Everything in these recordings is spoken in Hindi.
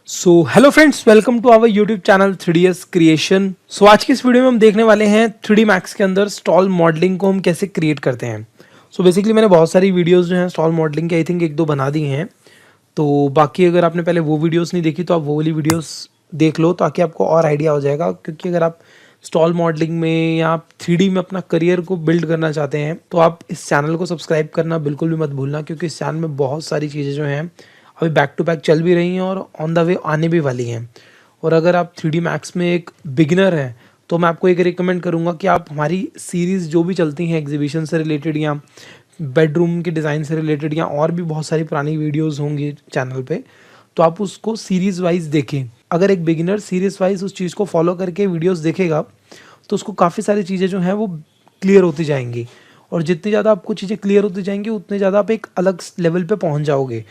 So hello friends, welcome to our YouTube channel 3ds creation. So आज की इस वीडियो में हम देखने वाले हैं 3D Max के अंदर स्टॉल मॉडलिंग को हम कैसे क्रिएट करते हैं। सो बेसिकली मैंने बहुत सारी वीडियोस जो हैं स्टॉल मॉडलिंग के आई थिंक एक दो बना दी हैं, तो बाकी अगर आपने पहले वो वीडियोस नहीं देखी तो आप वो वाली वीडियोस देख लो ताकि आपको और आइडिया हो जाएगा। क्योंकि अगर आप स्टॉल मॉडलिंग में या आप 3D में अपना करियर को बिल्ड करना चाहते हैं तो आप इस चैनल को सब्सक्राइब करना बिल्कुल भी मत भूलना, क्योंकि इस चैनल में बहुत सारी चीज़ें जो हैं अभी बैक टू बैक चल भी रही हैं और ऑन द वे आने भी वाली हैं। और अगर आप 3D Max में एक बिगिनर हैं तो मैं आपको एक रिकमेंड करूंगा कि आप हमारी सीरीज़ जो भी चलती हैं एग्जीबिशन से रिलेटेड या बेडरूम के डिज़ाइन से रिलेटेड या और भी बहुत सारी पुरानी वीडियोस होंगी चैनल पे, तो आप उसको सीरीज़ वाइज देखें। अगर एक बिगिनर सीरीज़ वाइज उस चीज़ को फॉलो करके वीडियोस देखेगा तो उसको काफ़ी सारी चीज़ें जो हैं वो क्लियर होती जाएंगी, और जितनी ज़्यादा आपको चीज़ें क्लियर होती जाएंगी उतने ज़्यादा आप एक अलग लेवल पे पहुंच जाओगे।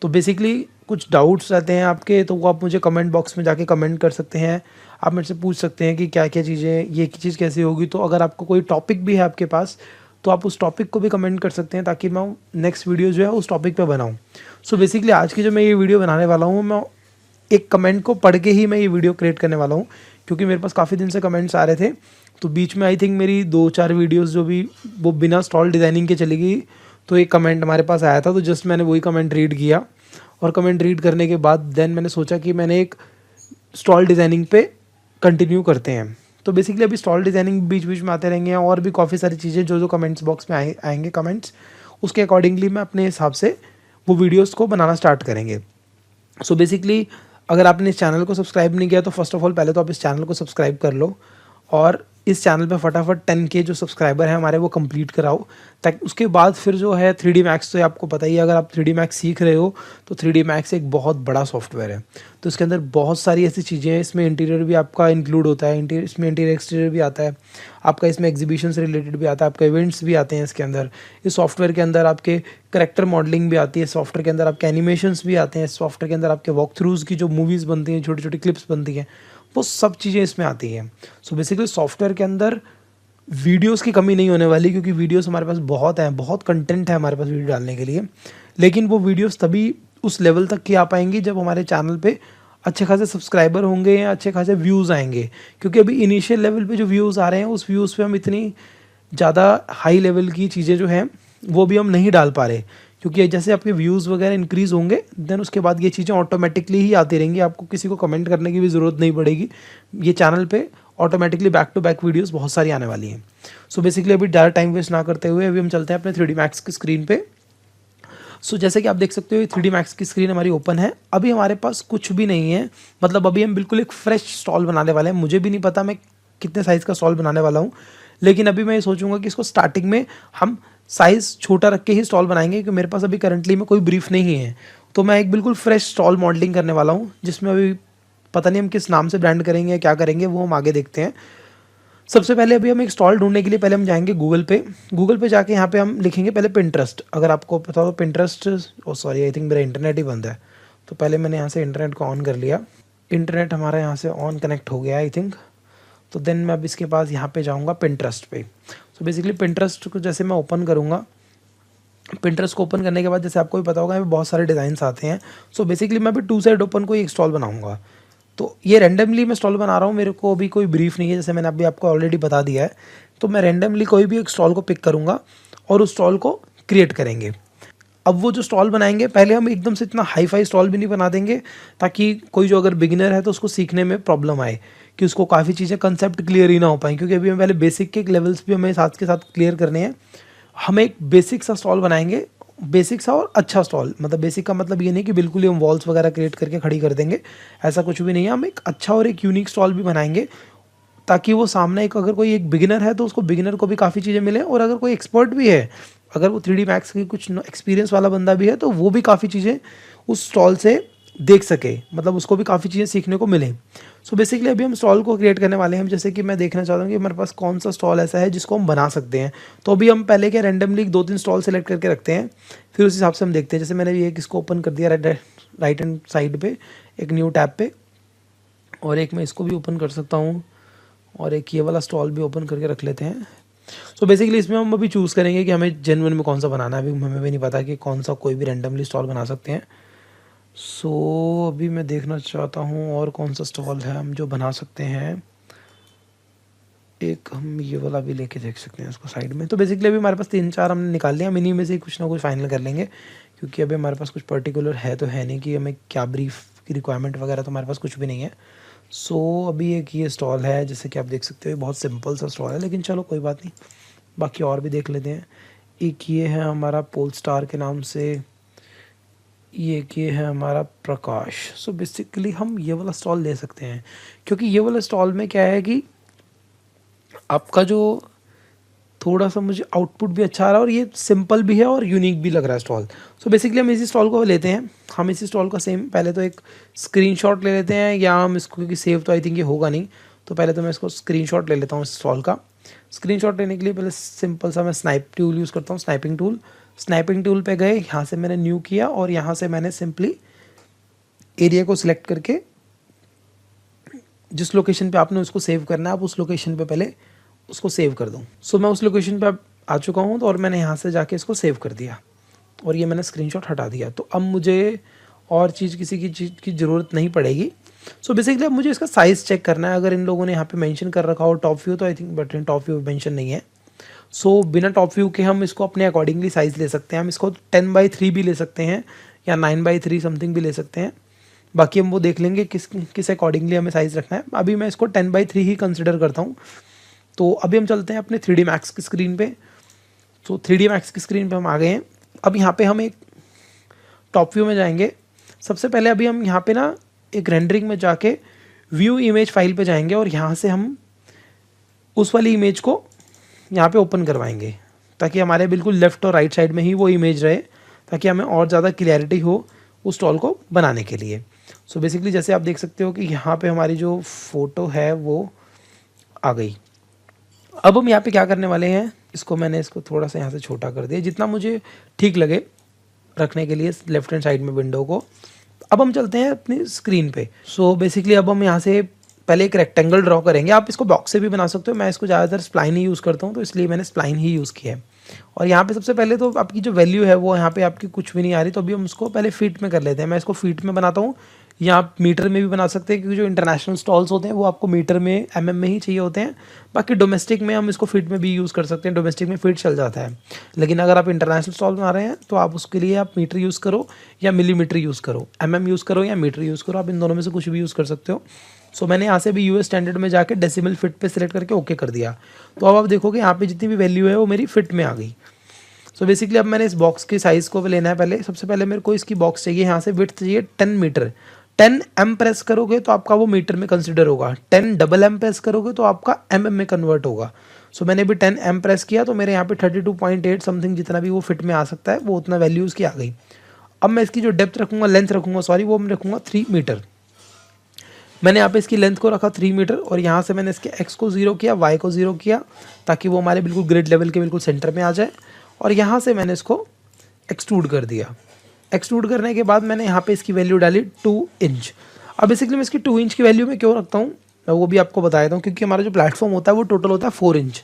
तो बेसिकली कुछ डाउट्स रहते हैं आपके तो वो आप मुझे कमेंट बॉक्स में जाके कमेंट कर सकते हैं। आप मेरे से पूछ सकते हैं कि क्या क्या चीज़ें, ये चीज़ कैसे होगी। तो अगर आपको कोई टॉपिक भी है आपके पास तो आप उस टॉपिक को भी कमेंट कर सकते हैं ताकि मैं नेक्स्ट वीडियो जो है उस टॉपिक पे बनाऊं। सो बेसिकली आज की जो मैं ये वीडियो बनाने वाला हूँ, मैं एक कमेंट को पढ़ के ही मैं ये वीडियो क्रिएट करने वाला हूँ, क्योंकि मेरे पास काफ़ी दिन से कमेंट्स आ रहे थे। तो बीच में आई थिंक मेरी 2-4 वीडियोस जो भी वो बिना स्टॉल डिज़ाइनिंग के चली गई, तो एक कमेंट हमारे पास आया था तो जस्ट मैंने वही कमेंट रीड किया। और कमेंट रीड करने के बाद देन मैंने सोचा कि मैंने एक स्टॉल डिज़ाइनिंग पे कंटिन्यू करते हैं। तो बेसिकली अभी स्टॉल डिज़ाइनिंग बीच बीच में आते रहेंगे और भी काफ़ी सारी चीज़ें जो जो कमेंट्स बॉक्स में आएंगे कमेंट्स, उसके अकॉर्डिंगली मैं अपने हिसाब से वो वीडियोस को बनाना स्टार्ट करेंगे। सो बेसिकली अगर आपने इस चैनल को सब्सक्राइब नहीं किया तो फर्स्ट ऑफ ऑल पहले तो आप इस चैनल को सब्सक्राइब कर लो और इस चैनल पे फटाफट 10K जो सब्सक्राइबर हैं हमारे वो कंप्लीट कराओ, ताकि उसके बाद फिर जो है 3D Max, तो आपको पता ही है अगर आप 3D Max सीख रहे हो तो 3D Max एक बहुत बड़ा सॉफ्टवेयर है। तो इसके अंदर बहुत सारी ऐसी चीज़ें हैं, इसमें इंटीरियर भी आपका इंक्लूड होता है, इसमें इंटीरियर एक्सटीरियर भी आता है आपका, इसमें एग्जीबिशन से रिलेटेड भी आता है, आपका इवेंट्स भी आते हैं इसके अंदर। इस सॉफ्टवेयर के अंदर आपके करेक्टर मॉडलिंग भी आती है, सॉफ्टवेयर के अंदर आपके एनिमेशंस भी आते हैं, सॉफ्टवेयर के अंदर आपके वॉक थ्रूज़ की जो मूवीज़ बनती हैं, छोटी छोटी क्लिप्स बनती हैं, वो सब चीज़ें इसमें आती हैं। सो बेसिकली सॉफ्टवेयर के अंदर वीडियोस की कमी नहीं होने वाली, क्योंकि वीडियोस हमारे पास बहुत हैं, बहुत कंटेंट है हमारे पास वीडियो डालने के लिए। लेकिन वो वीडियोस तभी उस लेवल तक की आ पाएंगी जब हमारे चैनल पे अच्छे खासे सब्सक्राइबर होंगे या अच्छे खासे व्यूज़ आएंगे। क्योंकि अभी इनिशियल लेवल पे जो व्यूज़ आ रहे हैं उस व्यूज़ पे हम इतनी ज़्यादा हाई लेवल की चीज़ें जो हैं वो भी हम नहीं डाल पा रहे, क्योंकि जैसे आपके व्यूज़ वगैरह इंक्रीज़ होंगे देन उसके बाद ये चीज़ें ऑटोमेटिकली ही आती रहेंगी, आपको किसी को कमेंट करने की भी ज़रूरत नहीं पड़ेगी। ये चैनल पे automatically back to back videos बहुत सारी आने वाली हैं। सो बेसिकली अभी ज़्यादा टाइम वेस्ट ना करते हुए अभी हम चलते हैं अपने 3D Max की स्क्रीन पे। सो जैसे कि आप देख सकते हो 3D Max की स्क्रीन हमारी ओपन है। अभी हमारे पास कुछ भी नहीं है, मतलब अभी हम बिल्कुल एक फ्रेश स्टॉल बनाने वाले हैं। मुझे भी नहीं पता मैं कितने साइज़ का स्टॉल बनाने वाला हूँ, लेकिन अभी मैं ये सोचूंगा कि इसको स्टार्टिंग में हम साइज़ छोटा रख के ही स्टॉल बनाएंगे, क्योंकि मेरे पास अभी करंटली में कोई ब्रीफ नहीं है। तो मैं एक बिल्कुल फ्रेश स्टॉल मॉडलिंग करने वाला हूँ, जिसमें अभी पता नहीं हम किस नाम से ब्रांड करेंगे, क्या करेंगे वो हम आगे देखते हैं। सबसे पहले अभी हम एक स्टॉल ढूंढने के लिए पहले हम जाएंगे गूगल पे जाके यहाँ पे हम लिखेंगे पहले पिंटरेस्ट। अगर आपको पता हो Pinterest, oh sorry I think मेरा इंटरनेट ही बंद है, तो पहले मैंने यहाँ से इंटरनेट को ऑन कर लिया। इंटरनेट हमारा यहाँ से ऑन कनेक्ट हो गया आई थिंक। तो देन मैं अब इसके पास यहाँ पे जाऊँगा पिंटरेस्ट पे। सो बेसिकली पिंटरेस्ट को जैसे मैं ओपन करूँगा, पिंटरेस्ट को ओपन करने के बाद जैसे आपको भी पता होगा यहाँ पे बहुत सारे डिज़ाइंस आते हैं। सो बेसिकली मैं अभी 2 साइड ओपन को एक स्टॉल बनाऊँगा। तो ये रैंडमली मैं स्टॉल बना रहा हूँ, मेरे को अभी कोई ब्रीफ नहीं है, जैसे मैंने अभी आपको ऑलरेडी बता दिया है। तो मैं रैंडमली कोई भी एक स्टॉल को पिक करूँगा और उस स्टॉल को क्रिएट करेंगे। अब वो जो स्टॉल बनाएंगे पहले हम एकदम से इतना हाई फाई स्टॉल भी नहीं बना देंगे, ताकि कोई जो अगर बिगिनर है तो उसको सीखने में प्रॉब्लम आए, कि उसको काफ़ी चीज़ें कंसेप्ट क्लियर ही ना हो पाए। क्योंकि अभी हम पहले बेसिक के लेवल्स भी हमें साथ के साथ क्लियर करने हैं। हम एक बेसिक सा स्टॉल बनाएंगे, बेसिक सा और अच्छा स्टॉल। मतलब बेसिक का मतलब ये नहीं कि बिल्कुल ही हम वॉल्स वगैरह क्रिएट करके खड़ी कर देंगे, ऐसा कुछ भी नहीं है। हम एक अच्छा और एक यूनिक स्टॉल भी बनाएंगे, ताकि वो सामने एक अगर कोई एक बिगिनर है तो उसको बिगिनर को भी काफ़ी चीज़ें मिले, और अगर कोई एक्सपर्ट भी है, अगर वो 3D Max की कुछ एक्सपीरियंस वाला बंदा भी है तो वो भी काफ़ी चीज़ें उस स्टॉल से देख सके, मतलब उसको भी काफ़ी चीज़ें सीखने को मिले। सो बेसिकली अभी हम स्टॉल को क्रिएट करने वाले हैं। जैसे कि मैं देखना चाहता हूँ कि हमारे पास कौन सा स्टॉल ऐसा है जिसको हम बना सकते हैं। तो अभी हम पहले क्या रैंडमली 2-3 स्टॉल सेलेक्ट करके रखते हैं, फिर उस हिसाब से हम देखते हैं। जैसे मैंने ये इसको ओपन कर दिया राइट हैंड साइड पे एक न्यू टैब पे, और एक मैं इसको भी ओपन कर सकता हूँ, और एक ये वाला स्टॉल भी ओपन करके रख लेते हैं। सो बेसिकली इसमें हम अभी चूज़ करेंगे कि हमें जेन्युइन में कौन सा बनाना है। अभी हमें भी नहीं पता कि कौन सा कोई भी रैंडमली स्टॉल बना सकते हैं। सो अभी मैं देखना चाहता हूँ और कौन सा स्टॉल है हम जो बना सकते हैं। एक हम ये वाला भी लेके देख सकते हैं इसको साइड में। तो बेसिकली अभी हमारे पास 3-4 हमने निकाल लिया, मिनी में से ही कुछ ना कुछ फाइनल कर लेंगे, क्योंकि अभी हमारे पास कुछ पर्टिकुलर है तो है नहीं कि हमें क्या ब्रीफ की रिक्वायरमेंट वगैरह, तो हमारे पास कुछ भी नहीं है। सो अभी एक ये स्टॉल है, जैसे कि आप देख सकते हो बहुत सिंपल सा स्टॉल है, लेकिन चलो कोई बात नहीं, बाकी और भी देख लेते हैं। एक ये है हमारा पोल स्टार के नाम से, ये है हमारा प्रकाश। सो बेसिकली हम ये वाला स्टॉल ले सकते हैं, क्योंकि ये वाला स्टॉल में क्या है कि आपका जो थोड़ा सा मुझे आउटपुट भी अच्छा आ रहा है और ये सिंपल भी है और यूनिक भी लग रहा है स्टॉल। सो बेसिकली हम इसी स्टॉल को लेते हैं। हम इसी स्टॉल का सेम पहले तो एक स्क्रीनशॉट ले लेते हैं, या हम इसको, क्योंकि सेव तो आई थिंक ये होगा नहीं, तो पहले तो मैं इसको स्क्रीनशॉट ले लेता हूँ इस स्टॉल का। स्क्रीनशॉट लेने के लिए पहले सिंपल सा मैं स्नाइप टूल यूज़ करता हूँ, स्नाइपिंग टूल। स्नाइपिंग टूल पे गए, यहाँ से मैंने न्यू किया और यहाँ से मैंने सिंपली एरिया को सिलेक्ट करके जिस लोकेशन पे आपने उसको सेव करना है, आप उस लोकेशन पे पहले उसको सेव कर दूँ। सो मैं उस लोकेशन पे अब आ चुका हूँ, तो और मैंने यहाँ से जाके इसको सेव कर दिया और ये मैंने स्क्रीनशॉट हटा दिया। तो अब मुझे और किसी की चीज़ की ज़रूरत नहीं पड़ेगी। सो बेसिकली अब मुझे इसका साइज़ चेक करना है। अगर इन लोगों ने यहाँ पे मेंशन कर रखा हो टॉप व्यू, तो I think but top view mention नहीं है। सो बिना टॉप व्यू के हम इसको अपने अकॉर्डिंगली साइज़ ले सकते हैं। हम इसको 10x3 भी ले सकते हैं या 9x3 समथिंग भी ले सकते हैं। बाकी हम वो देख लेंगे किस अकॉर्डिंगली हमें साइज़ रखना है। अभी मैं इसको 10x3 ही कंसिडर करता हूँ। तो अभी हम चलते हैं अपने 3D मैक्स की स्क्रीन पे। तो 3D मैक्स की स्क्रीन पे हम आ गए हैं। अब यहाँ पे हम एक टॉप व्यू में जाएंगे। सबसे पहले अभी हम यहाँ पे ना एक रेंडरिंग में जाके व्यू इमेज फाइल पे जाएंगे और यहाँ से हम उस वाली इमेज को यहाँ पे ओपन करवाएंगे, ताकि हमारे बिल्कुल लेफ़्ट और राइट साइड में ही वो इमेज रहे, ताकि हमें और ज़्यादा क्लियरिटी हो उस स्टॉल को बनाने के लिए। सो बेसिकली जैसे आप देख सकते हो कि यहाँ पे हमारी जो फ़ोटो है वो आ गई। अब हम यहाँ पे क्या करने वाले हैं, मैंने इसको थोड़ा सा यहाँ से छोटा कर दिया, जितना मुझे ठीक लगे रखने के लिए लेफ्ट हैंड साइड में विंडो को। अब हम चलते हैं अपनी स्क्रीन पे। सो बेसिकली अब हम यहाँ से पहले एक रेक्टेंगल ड्रॉ करेंगे। आप इसको बॉक्स से भी बना सकते हो, मैं इसको ज़्यादातर स्प्लाइन ही यूज़ करता हूँ, तो इसलिए मैंने स्प्लाइन ही यूज़ किया है। और यहाँ पे सबसे पहले तो आपकी जो वैल्यू है वो यहाँ पे आपकी कुछ भी नहीं आ रही, तो अभी हम उसको पहले फीट में कर लेते हैं। मैं इसको फीट में बनाता हूँ, या आप मीटर में भी बना सकते हैं, क्योंकि जो इंटरनेशनल स्टॉल्स होते हैं वो आपको मीटर में mm में ही चाहिए होते हैं। बाकी डोमेस्टिक में हम इसको फीट में भी यूज़ कर सकते हैं, डोमेस्टिक में फीट चल जाता है। लेकिन अगर आप इंटरनेशनल स्टॉल बना रहे हैं तो आप उसके लिए आप मीटर यूज़ करो या मिलीमीटर यूज़ करो, यूज़ करो या मीटर यूज़ करो, आप इन दोनों में से कुछ भी यूज़ कर सकते हो। सो मैंने यहाँ से भी यूएस स्टैंडर्ड में जाके डेसिमल फिट पे सिलेक्ट करके ओके कर दिया। तो अब आप देखोगे यहाँ पे जितनी भी वैल्यू है वो मेरी फिट में आ गई। सो बेसिकली अब मैंने इस बॉक्स की साइज़ को लेना है। पहले सबसे पहले मेरे को इसकी बॉक्स चाहिए, यहाँ से विड्थ चाहिए 10 मीटर। 10 प्रेस करोगे तो आपका वो मीटर में कंसिडर होगा, 10 प्रेस करोगे तो आपका में कन्वर्ट होगा। सो मैंने भी 10 प्रेस किया, तो मेरे यहाँ पे 32.8 समथिंग जितना भी वो फिट में आ सकता है वो उतना वैल्यूज़ की आ गई। अब मैं इसकी जो डेप्थ रखूँगा, लेंथ रखूँगा सॉरी, वो मैं रखूँगा 3 मीटर। मैंने यहाँ पे इसकी लेंथ को रखा 3 मीटर और यहाँ से मैंने इसके x को 0 किया, y को 0 किया, ताकि वो हमारे बिल्कुल ग्रिड लेवल के बिल्कुल सेंटर में आ जाए। और यहाँ से मैंने इसको एक्सट्रूड कर दिया। एक्सट्रूड करने के बाद मैंने यहाँ पे इसकी वैल्यू डाली 2 इंच। अब बेसिकली मैं इसकी 2 इंच की वैल्यू में क्यों रखता हूँ मैं वो भी आपको बता देता हूँ, क्योंकि हमारा जो प्लेटफॉर्म होता है वो टोटल होता है 4 इंच।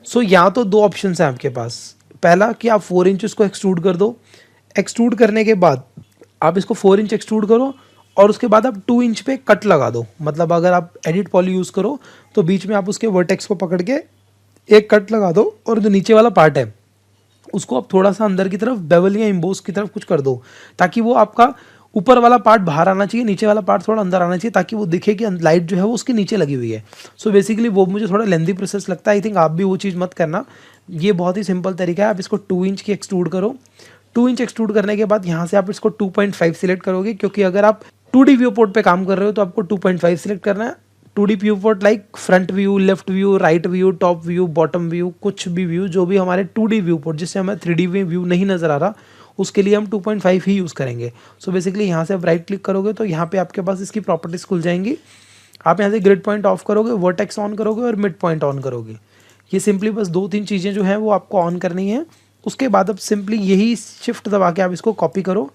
सो यहाँ तो दो ऑप्शन हैं आपके पास। पहला कि आप 4 इंच इसको एक्सट्रूड कर दो, एक्सट्रूड करने के बाद आप इसको 4 इंच एक्सट्रूड करो और उसके बाद आप 2 इंच पे कट लगा दो। मतलब अगर आप एडिट पॉली यूज़ करो तो बीच में आप उसके वर्टेक्स को पकड़ के एक कट लगा दो और जो नीचे वाला पार्ट है उसको आप थोड़ा सा अंदर की तरफ बेवल या इम्बोस की तरफ कुछ कर दो, ताकि वो आपका ऊपर वाला पार्ट बाहर आना चाहिए, नीचे वाला पार्ट थोड़ा अंदर आना चाहिए, ताकि वो दिखे कि लाइट जो है वो उसके नीचे लगी हुई है। सो बेसिकली वो मुझे थोड़ा लेंथी प्रोसेस लगता है। आई थिंक आप भी वो चीज़ मत करना, ये बहुत ही सिंपल तरीका है। आप इसको 2 इंच की एक्सट्रूड करो। 2 इंच एक्सट्रूड करने के बाद यहाँ से आप इसको 2.5 सिलेक्ट करोगे, क्योंकि अगर आप 2D व्यू पोर्ट पे काम कर रहे हो तो आपको 2.5 सिलेक्ट करना है। 2D view port like front view, left view, right view, top view, bottom view, कुछ भी व्यू जो भी हमारे 2D व्यू पोर्ट जिससे हमें 3D व्यू नहीं नज़र आ रहा, उसके लिए हम 2.5 ही यूज़ करेंगे। सो बेसिकली यहाँ से आप राइट क्लिक करोगे तो यहाँ पे आपके पास इसकी प्रॉपर्टीज़ खुल जाएंगी। आप यहाँ से ग्रिड पॉइंट ऑफ करोगे, वर्टेक्स ऑन करोगे और मिड पॉइंट ऑन करोगे। ये सिंपली बस 2-3 चीज़ें जो हैं वो आपको ऑन करनी है। उसके बाद अब सिंपली यही शिफ्ट दबा के आप इसको कॉपी करो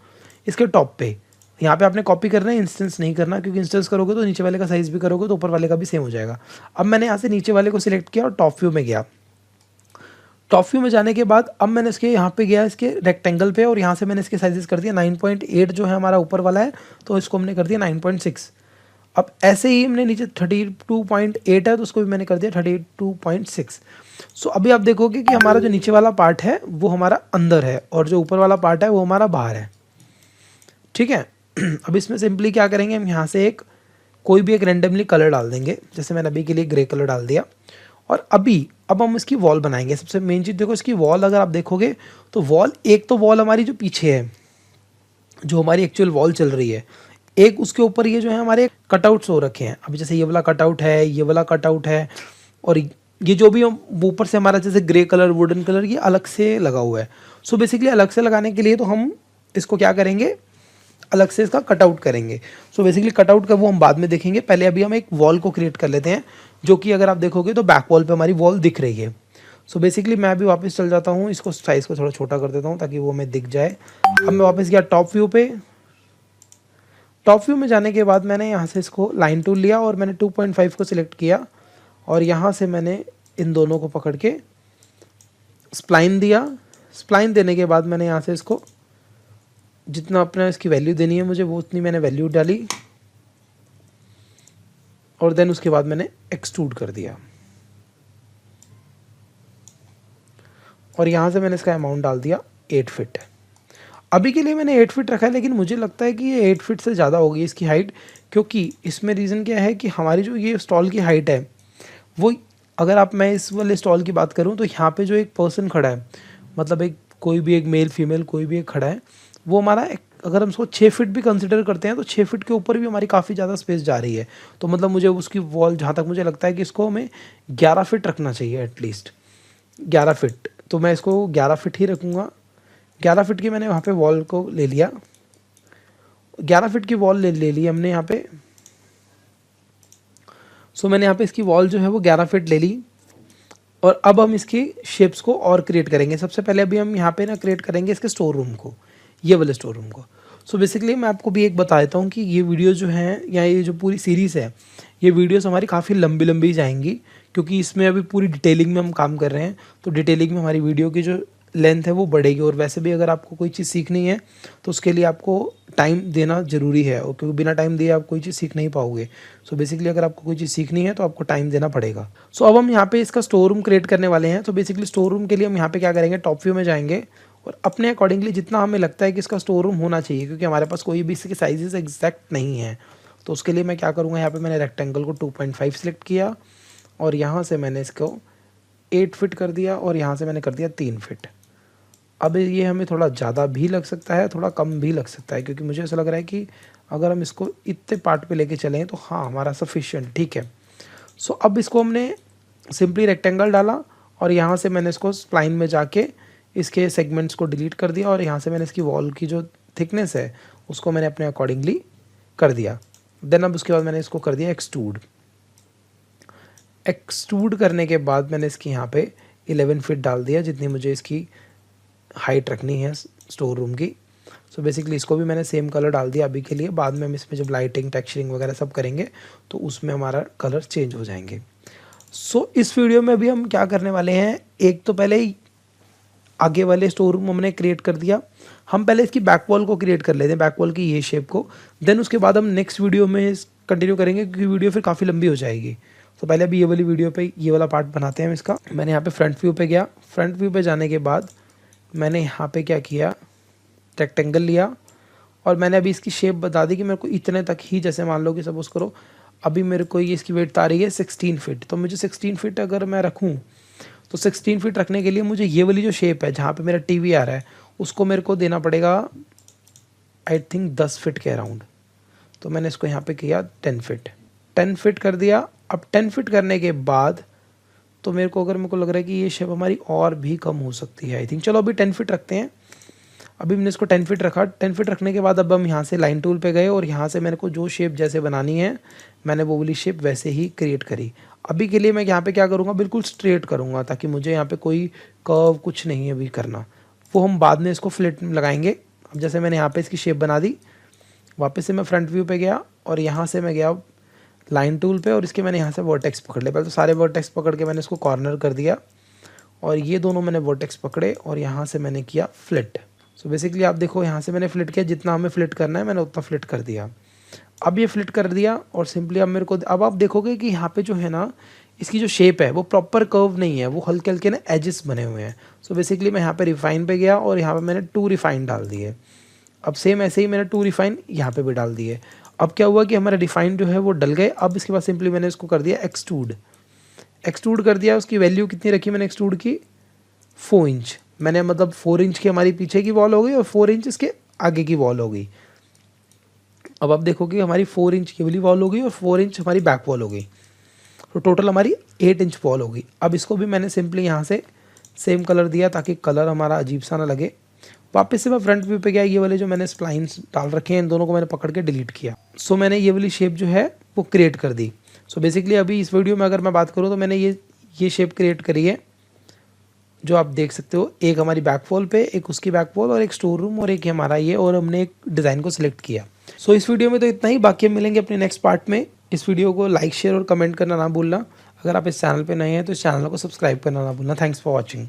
इसके टॉप पे। यहाँ पे आपने कॉपी करना है, इंस्टेंस नहीं करना, क्योंकि इंस्टेंस करोगे तो नीचे वाले का साइज़ भी करोगे तो ऊपर वाले का भी सेम हो जाएगा। अब मैंने यहाँ से नीचे वाले को सिलेक्ट किया और टॉप व्यू में गया। टॉप व्यू में जाने के बाद अब मैंने इसके यहाँ पे गया इसके रेक्टेंगल पे और यहाँ से मैंने इसके साइजेस कर दिया 9.8 जो है हमारा ऊपर वाला है, तो इसको हमने कर दिया 9.6। अब ऐसे ही हमने नीचे 32.8 है तो उसको भी मैंने कर दिया 32.6। सो अभी आप देखोगे कि हमारा जो नीचे वाला पार्ट है वो हमारा अंदर है और जो ऊपर वाला पार्ट है वो हमारा बाहर है, ठीक है। अब इसमें सिंपली क्या करेंगे, हम यहाँ से कोई भी एक रैंडमली कलर डाल देंगे, जैसे मैंने अभी के लिए ग्रे कलर डाल दिया। और अब हम इसकी वॉल बनाएंगे। सबसे मेन चीज़ देखो, इसकी वॉल अगर आप देखोगे तो वॉल हमारी जो पीछे है, जो हमारी एक्चुअल वॉल चल रही है, एक उसके ऊपर ये जो है हमारे कटआउट्स हो रखे हैं। अभी जैसे ये वाला कटआउट है, ये वाला कटआउट है, और ये जो भी ऊपर से हमारा जैसे ग्रे कलर, वुडन कलर, ये अलग से लगा हुआ है। सो बेसिकली अलग से लगाने के लिए तो हम इसको क्या करेंगे, अलग से इसका कटआउट करेंगे। सो बेसिकली कटआउट का वो हम बाद में देखेंगे, पहले अभी हम एक वॉल को क्रिएट कर लेते हैं, जो कि अगर आप देखोगे तो बैक वॉल पे हमारी वॉल दिख रही है। सो बेसिकली मैं अभी वापस चल जाता हूँ, इसको साइज़ को थोड़ा छोटा कर देता हूँ ताकि वो हमें दिख जाए। अब मैं वापस गया टॉप व्यू पे। टॉप व्यू में जाने के बाद मैंने यहाँ से इसको लाइन टूल लिया और मैंने 2.5 को सिलेक्ट किया और यहाँ से मैंने इन दोनों को पकड़ के स्प्लाइन दिया। स्प्लाइन देने के बाद मैंने यहाँ से इसको जितना अपना इसकी वैल्यू देनी है मुझे, वो उतनी मैंने वैल्यू डाली और देन उसके बाद मैंने एक्सट्रूड कर दिया और यहाँ से मैंने इसका अमाउंट डाल दिया 8 फीट। अभी के लिए मैंने 8 फीट रखा है, लेकिन मुझे लगता है कि ये 8 फीट से ज़्यादा होगी इसकी हाइट, क्योंकि इसमें रीज़न क्या है कि हमारी जो ये स्टॉल की हाइट है वो, अगर मैं इस वाले स्टॉल की बात करूँ तो यहाँ पे जो एक पर्सन खड़ा है, मतलब कोई भी एक मेल फीमेल कोई भी एक खड़ा है, वो हमारा अगर हम उसको 6 फीट भी कंसिडर करते हैं तो 6 फीट के ऊपर भी हमारी काफ़ी ज़्यादा स्पेस जा रही है। तो मतलब मुझे उसकी वॉल, जहाँ तक मुझे लगता है कि इसको हमें 11 फीट रखना चाहिए, एटलीस्ट 11 फीट। तो मैं इसको 11 फीट ही रखूँगा। 11 फीट की मैंने वहाँ पे वॉल को ले लिया, 11 फीट की वॉल ले ली हमने यहाँ पे। सो मैंने यहाँ पे इसकी वॉल जो है वो 11 फीट ले ली और अब हम इसकी शेप्स को और क्रिएट करेंगे। सबसे पहले अभी हम यहाँ पे ना क्रिएट करेंगे इसके स्टोर रूम को, ये वाले स्टोर रूम को। सो बेसिकली मैं आपको भी एक बता देता हूँ कि ये वीडियो जो है या ये जो पूरी सीरीज़ है, ये वीडियोस हमारी काफ़ी लंबी लंबी जाएंगी, क्योंकि इसमें अभी पूरी डिटेलिंग में हम काम कर रहे हैं। तो डिटेलिंग में हमारी वीडियो की जो लेंथ है वो बढ़ेगी। और वैसे भी अगर आपको कोई चीज़ सीखनी है तो उसके लिए आपको टाइम देना ज़रूरी है, और क्योंकि बिना टाइम दिए आप कोई चीज़ सीख नहीं पाओगे। सो बेसिकली अगर आपको कोई चीज़ सीखनी है तो आपको टाइम देना पड़ेगा। सो अब हम यहाँ पे इसका स्टोर रूम क्रिएट करने वाले हैं। तो बेसिकली स्टोर रूम के लिए हम यहाँ पे क्या करेंगे, टॉप व्यू में जाएंगे और अपने अकॉर्डिंगली जितना हमें लगता है कि इसका स्टोर रूम होना चाहिए, क्योंकि हमारे पास कोई भी इसके साइजेस एग्जैक्ट नहीं है, तो उसके लिए मैं क्या करूँगा, यहाँ पे मैंने रेक्टेंगल को 2.5 सिलेक्ट किया और यहाँ से मैंने इसको 8 फिट कर दिया और यहाँ से मैंने कर दिया 3 फिट। अब ये हमें थोड़ा ज़्यादा भी लग सकता है, थोड़ा कम भी लग सकता है, क्योंकि मुझे ऐसा लग रहा है कि अगर हम इसको इतने पार्ट पे लेके चलें तो हाँ हमारा सफिशिएंट ठीक है। सो अब इसको हमने सिंपली रेक्टेंगल डाला और यहाँ से मैंने इसको स्प्लाइन में जाके इसके सेगमेंट्स को डिलीट कर दिया और यहाँ से मैंने इसकी वॉल की जो थिकनेस है उसको मैंने अपने अकॉर्डिंगली कर दिया। देन अब उसके बाद मैंने इसको कर दिया एक्सट्रूड। एक्सट्रूड करने के बाद मैंने इसकी यहाँ पे 11 फीट डाल दिया, जितनी मुझे इसकी हाइट रखनी है स्टोर रूम की। सो बेसिकली इसको भी मैंने सेम कलर डाल दिया अभी के लिए। बाद में हम इसमें जब लाइटिंग, टेक्सचरिंग वगैरह सब करेंगे तो उसमें हमारा कलर चेंज हो जाएंगे। सो इस वीडियो में अभी हम क्या करने वाले हैं, एक तो पहले ही आगे वाले स्टोर रूम हमने क्रिएट कर दिया, हम पहले इसकी बैक वॉल को क्रिएट कर लेते हैं, बैक वॉल की ये शेप को। देन उसके बाद हम नेक्स्ट वीडियो में कंटिन्यू करेंगे, क्योंकि वीडियो फिर काफ़ी लंबी हो जाएगी। तो पहले अभी ये वाली वीडियो पे ये वाला पार्ट बनाते हैं हम इसका। मैंने यहाँ पे फ्रंट व्यू पे गया, फ्रंट व्यू पे जाने के बाद मैंने यहाँ पे क्या किया, रेक्टेंगल लिया और मैंने अभी इसकी शेप बता दी कि मेरे को इतने तक ही, जैसे मान लो कि सपोज करो अभी मेरे को ये इसकी वेट आ रही है 16 फीट, तो मुझे 16 फीट अगर मैं रखूँ तो 16 फीट रखने के लिए मुझे ये वाली जो शेप है जहाँ पे मेरा टीवी आ रहा है उसको मेरे को देना पड़ेगा आई थिंक 10 फीट के अराउंड। तो मैंने इसको यहाँ पे किया 10 फीट, 10 फीट कर दिया। अब 10 फीट करने के बाद तो मेरे को लग रहा है कि ये शेप हमारी और भी कम हो सकती है आई थिंक। चलो अभी 10 फीट रखते हैं। अभी मैंने इसको 10 फीट रखा। 10 फीट रखने के बाद अब हम यहाँ से लाइन टूल पे गए और यहाँ से मेरे को जो शेप जैसे बनानी है मैंने वो वाली शेप वैसे ही क्रिएट करी। अभी के लिए मैं यहाँ पे क्या करूँगा, बिल्कुल स्ट्रेट करूँगा, ताकि मुझे यहाँ पे कोई कर्व कुछ नहीं है अभी करना, वो हम बाद में इसको फ्लिट लगाएंगे। अब जैसे मैंने यहाँ पे इसकी शेप बना दी, वापस से मैं फ्रंट व्यू पे गया और यहाँ से मैं गया लाइन टूल पे और इसके मैंने यहाँ से वर्टेक्स पकड़ लिया। पहले तो सारे वर्टेक्स पकड़ के मैंने इसको कॉर्नर कर दिया और ये दोनों मैंने वर्टेक्स पकड़े और यहाँ से मैंने किया फ्लिट। सो बेसिकली आप देखो यहाँ से मैंने फ्लिट किया, जितना हमें फ्लिट करना है मैंने उतना फ्लिट कर दिया। अब ये फ्लिट कर दिया और सिंपली अब मेरे को, अब आप देखोगे कि यहाँ पे जो है ना इसकी जो शेप है वो प्रॉपर कर्व नहीं है, वो हल्के हल्के ना एजेस बने हुए हैं। सो बेसिकली मैं यहाँ पे रिफाइन पे गया और यहाँ पे मैंने 2 रिफाइन डाल दिए। अब सेम ऐसे ही मैंने 2 रिफाइन यहाँ पे भी डाल दिए। अब क्या हुआ कि हमारे रिफाइन जो है वो डल गए। अब इसके बाद सिंपली मैंने इसको कर दिया एक्सट्रूड। एक्सट्रूड कर दिया। उसकी वैल्यू कितनी रखी मैंने एक्सट्रूड की, 4 इंच मैंने, मतलब 4 इंच की हमारी पीछे की वॉल हो गई और 4 इंच इसके आगे की वॉल हो गई। अब आप देखोगे हमारी 4 इंच की वाली वॉल हो गई और 4 इंच हमारी बैक वॉल हो गई, तो टोटल हमारी 8 इंच वॉल हो गई। अब इसको भी मैंने सिंपली यहाँ से सेम कलर दिया ताकि कलर हमारा अजीब सा ना लगे। वापस से मैं फ्रंट व्यू पे गया, ये वाले जो मैंने स्प्लाइंस डाल रखे हैं इन दोनों को मैंने पकड़ के डिलीट किया। सो मैंने ये वाली शेप जो है वो क्रिएट कर दी। सो बेसिकली अभी इस वीडियो में अगर मैं बात करूँ तो मैंने ये शेप क्रिएट करी है जो आप देख सकते हो। एक हमारी बैक वॉल पे, एक उसकी बैक वॉल और एक स्टोर रूम और एक हमारा ये, और हमने एक डिज़ाइन को सिलेक्ट किया। सो इस वीडियो में तो इतना ही, बाकी हम मिलेंगे अपने नेक्स्ट पार्ट में। इस वीडियो को लाइक, शेयर और कमेंट करना ना भूलना। अगर आप इस चैनल पे नए हैं तो इस चैनल को सब्सक्राइब करना ना भूलना। Thanks for watching.